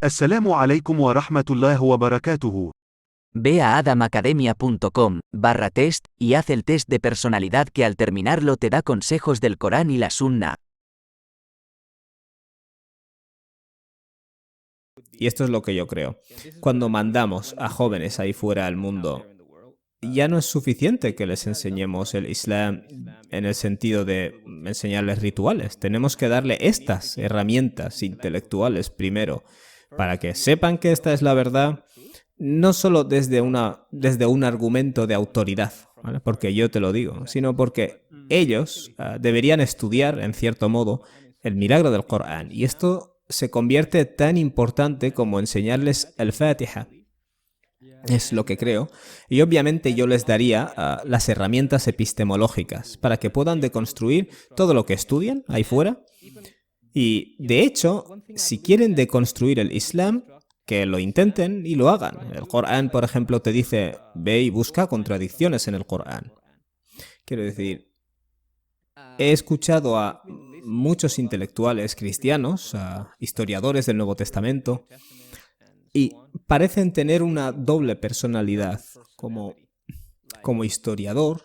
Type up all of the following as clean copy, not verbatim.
السلام عليكم ورحمة الله وبركاته. Ve a adamacademia.com/test y haz el test de personalidad que al terminarlo te da consejos del Corán y la Sunna. Y esto es lo que yo creo. Cuando mandamos a jóvenes ahí fuera al mundo, ya no es suficiente que les enseñemos el Islam en el sentido de enseñarles rituales. Tenemos que darle estas herramientas intelectuales primero para que sepan que esta es la verdad, no solo desde un argumento de autoridad, ¿vale? Porque yo te lo digo, sino porque ellos deberían estudiar, en cierto modo, el milagro del Corán. Y esto se convierte tan importante como enseñarles el Fatiha. Es lo que creo. Y obviamente yo les daría las herramientas epistemológicas para que puedan deconstruir todo lo que estudian ahí fuera. Y de hecho, si quieren deconstruir el Islam, que lo intenten y lo hagan. El Corán, por ejemplo, te dice, ve y busca contradicciones en el Corán. Quiero decir, he escuchado a muchos intelectuales cristianos, a historiadores del Nuevo Testamento, y parecen tener una doble personalidad. Como historiador,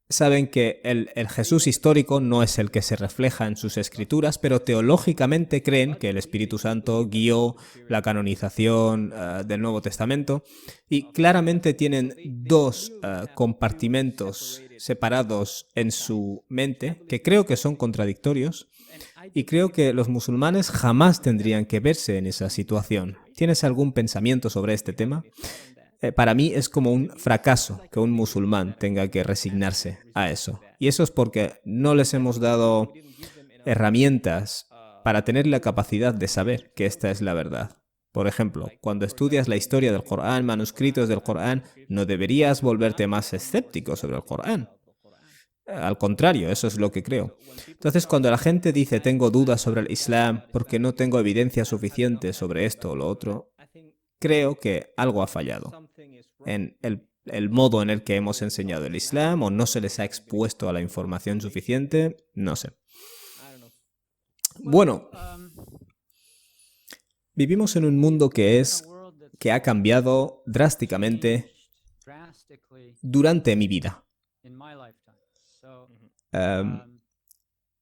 saben que el Jesús histórico no es el que se refleja en sus escrituras, pero teológicamente creen que el Espíritu Santo guió la canonización del Nuevo Testamento, y claramente tienen dos compartimentos separados en su mente que creo que son contradictorios, y creo que los musulmanes jamás tendrían que verse en esa situación. ¿Tienes algún pensamiento sobre este tema? Para mí es como un fracaso que un musulmán tenga que resignarse a eso. Y eso es porque no les hemos dado herramientas para tener la capacidad de saber que esta es la verdad. Por ejemplo, cuando estudias la historia del Corán, manuscritos del Corán, no deberías volverte más escéptico sobre el Corán. Al contrario, eso es lo que creo. Entonces, cuando la gente dice tengo dudas sobre el Islam porque no tengo evidencia suficiente sobre esto o lo otro, creo que algo ha fallado en el modo en el que hemos enseñado el Islam, o no se les ha expuesto a la información suficiente, no sé. Bueno, vivimos en un mundo que ha cambiado drásticamente durante mi vida.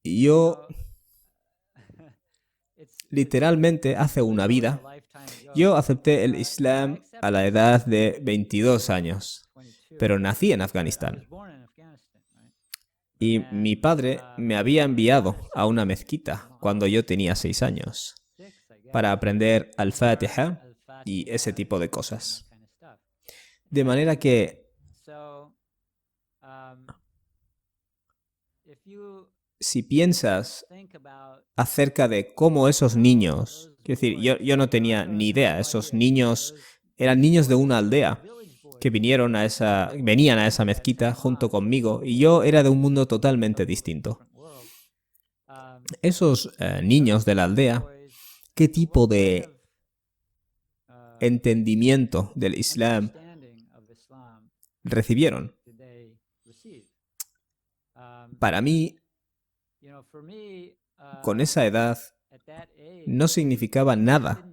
Yo, literalmente, hace una vida, yo acepté el Islam a la edad de 22 años, pero nací en Afganistán. Y mi padre me había enviado a una mezquita cuando yo tenía 6 años para aprender al-Fatiha y ese tipo de cosas. De manera que si piensas acerca de cómo esos niños, quiero decir, yo no tenía ni idea, esos niños eran niños de una aldea que venían a esa mezquita junto conmigo, y yo era de un mundo totalmente distinto. Esos niños de la aldea, ¿qué tipo de entendimiento del Islam recibieron? Para mí, con esa edad, no significaba nada.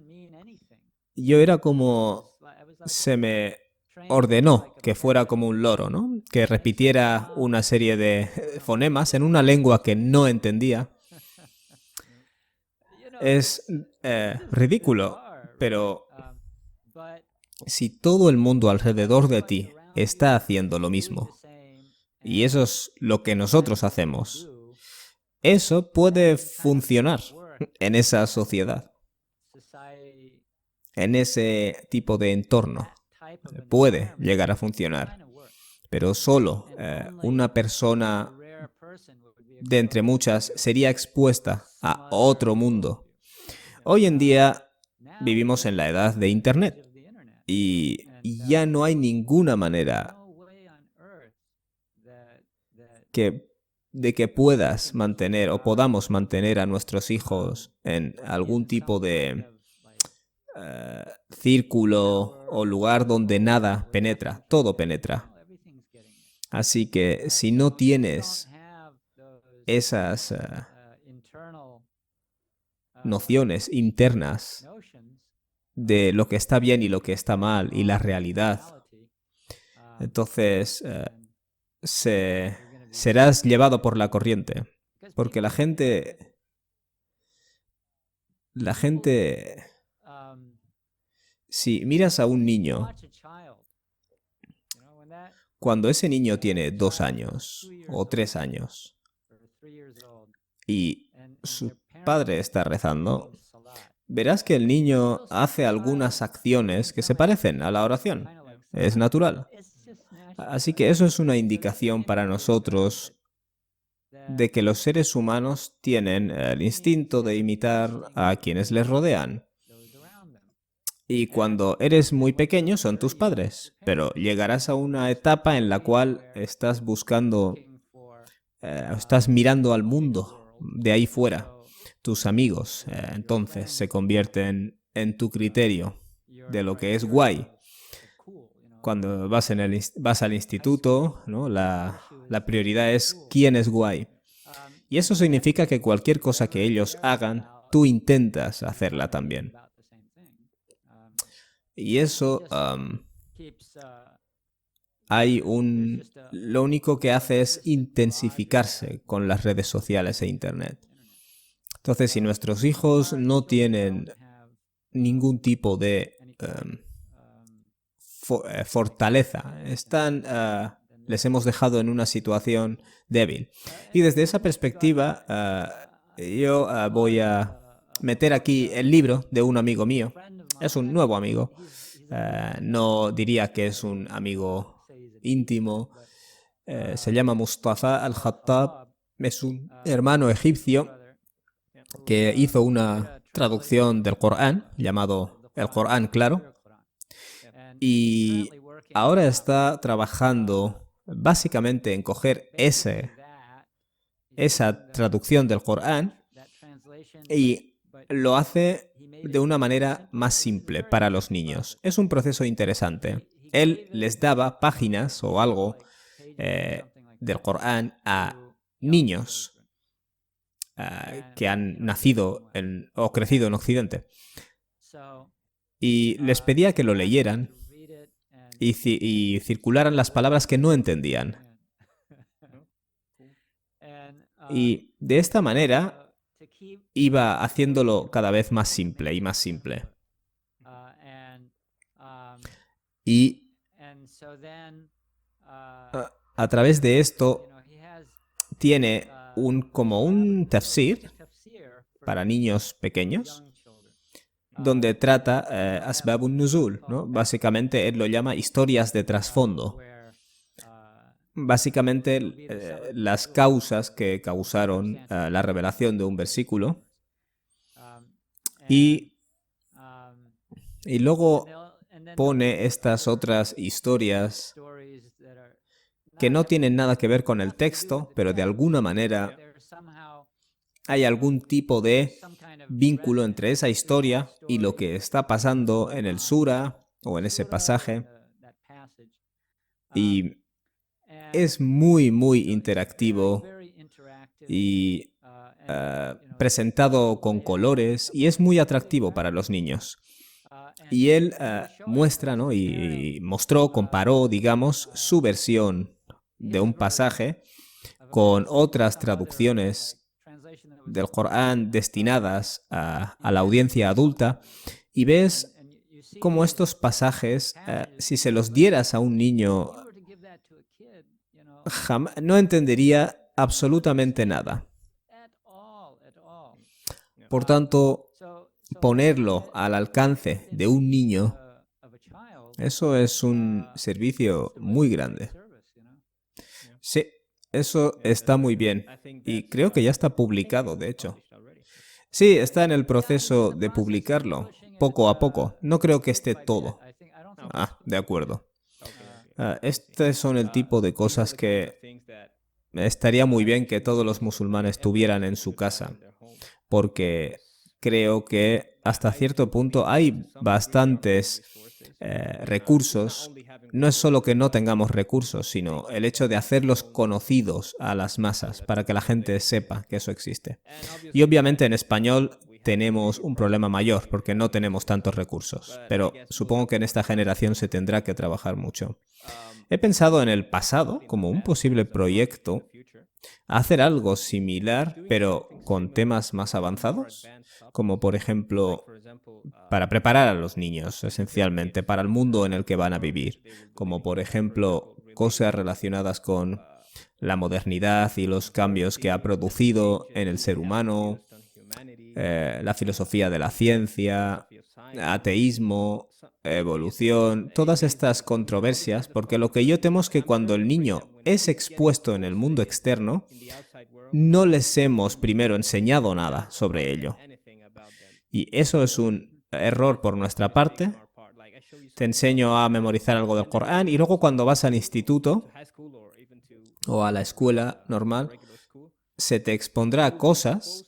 Yo era como... se me ordenó que fuera como un loro, ¿no? Que repitiera una serie de fonemas en una lengua que no entendía. Es ridículo, pero si todo el mundo alrededor de ti está haciendo lo mismo, y eso es lo que nosotros hacemos, eso puede funcionar en esa sociedad, en ese tipo de entorno. Puede llegar a funcionar, pero solo una persona de entre muchas sería expuesta a otro mundo. Hoy en día vivimos en la edad de Internet, y ya no hay ninguna manera de que puedas mantener o podamos mantener a nuestros hijos en algún tipo de círculo o lugar donde nada penetra, todo penetra. Así que si no tienes esas nociones internas de lo que está bien y lo que está mal y la realidad, entonces serás llevado por la corriente. Porque la gente, si miras a un niño, cuando ese niño tiene 2 años o 3 años y su padre está rezando, verás que el niño hace algunas acciones que se parecen a la oración. Es natural. Así que eso es una indicación para nosotros de que los seres humanos tienen el instinto de imitar a quienes les rodean. Y cuando eres muy pequeño son tus padres, pero llegarás a una etapa en la cual estás buscando, estás mirando al mundo de ahí fuera. Tus amigos, entonces, se convierten en tu criterio de lo que es guay. Cuando vas al instituto, ¿no? La prioridad es quién es guay. Y eso significa que cualquier cosa que ellos hagan, tú intentas hacerla también. Y eso lo único que hace es intensificarse con las redes sociales e internet. Entonces, si nuestros hijos no tienen ningún tipo de fortaleza, les hemos dejado en una situación débil. Y desde esa perspectiva, yo voy a meter aquí el libro de un amigo mío. Es un nuevo amigo. No diría que es un amigo íntimo. Se llama Mustafa Al-Khattab. Es un hermano egipcio que hizo una traducción del Corán, llamado El Corán Claro. Y ahora está trabajando básicamente en coger esa traducción del Corán y lo hace de una manera más simple para los niños. Es un proceso interesante. Él les daba páginas o algo del Corán a niños que han nacido o crecido en Occidente. Y les pedía que lo leyeran y circularan las palabras que no entendían. Y de esta manera iba haciéndolo cada vez más simple y más simple. Y a través de esto tiene como un tafsir para niños pequeños, donde trata Asbabun Nuzul, ¿no? Básicamente él lo llama historias de trasfondo. Básicamente las causas que causaron la revelación de un versículo. Y luego pone estas otras historias que no tienen nada que ver con el texto, pero de alguna manera hay algún tipo de vínculo entre esa historia y lo que está pasando en el sura o en ese pasaje. Y es muy, muy interactivo y presentado con colores y es muy atractivo para los niños. Y él muestra, ¿no? y mostró, comparó, digamos, su versión de un pasaje con otras traducciones del Corán destinadas a la audiencia adulta y ves cómo estos pasajes, si se los dieras a un niño, no entendería absolutamente nada. Por tanto, ponerlo al alcance de un niño, eso es un servicio muy grande. Sí, eso está muy bien. Y creo que ya está publicado, de hecho. Sí, está en el proceso de publicarlo, poco a poco. No creo que esté todo. De acuerdo. Estos son el tipo de cosas que estaría muy bien que todos los musulmanes tuvieran en su casa, porque creo que hasta cierto punto hay bastantes recursos. No es solo que no tengamos recursos, sino el hecho de hacerlos conocidos a las masas para que la gente sepa que eso existe. Y obviamente en español tenemos un problema mayor porque no tenemos tantos recursos. Pero supongo que en esta generación se tendrá que trabajar mucho. He pensado en el pasado como un posible proyecto hacer algo similar, pero con temas más avanzados, como por ejemplo para preparar a los niños, esencialmente, para el mundo en el que van a vivir, como por ejemplo cosas relacionadas con la modernidad y los cambios que ha producido en el ser humano, la filosofía de la ciencia, ateísmo, evolución, todas estas controversias, porque lo que yo temo es que cuando el niño es expuesto en el mundo externo, no les hemos primero enseñado nada sobre ello. Y eso es un error por nuestra parte. Te enseño a memorizar algo del Corán y luego cuando vas al instituto o a la escuela normal, se te expondrá cosas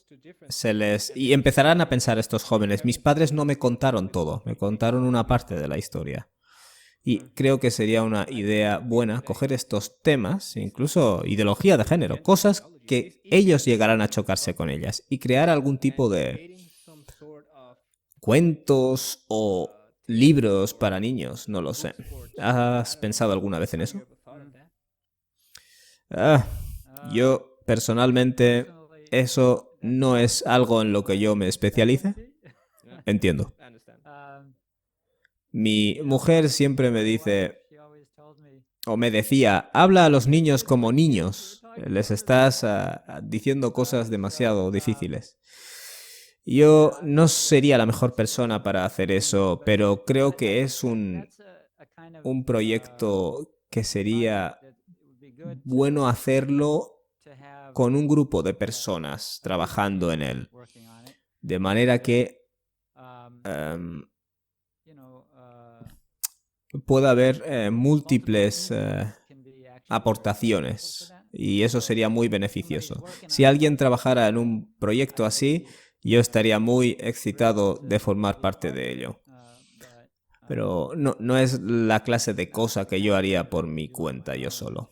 y empezarán a pensar estos jóvenes, mis padres no me contaron todo, me contaron una parte de la historia. Y creo que sería una idea buena coger estos temas, incluso ideología de género, cosas que ellos llegarán a chocarse con ellas y crear algún tipo de cuentos o libros para niños, no lo sé. ¿Has pensado alguna vez en eso? Yo, personalmente, eso no es algo en lo que yo me especialice. Entiendo. Mi mujer siempre me dice, o me decía, habla a los niños como niños. Les estás diciendo cosas demasiado difíciles. Yo no sería la mejor persona para hacer eso, pero creo que es un proyecto que sería bueno hacerlo con un grupo de personas trabajando en él. De manera que pueda haber múltiples aportaciones y eso sería muy beneficioso. Si alguien trabajara en un proyecto así, yo estaría muy excitado de formar parte de ello. Pero no es la clase de cosa que yo haría por mi cuenta yo solo.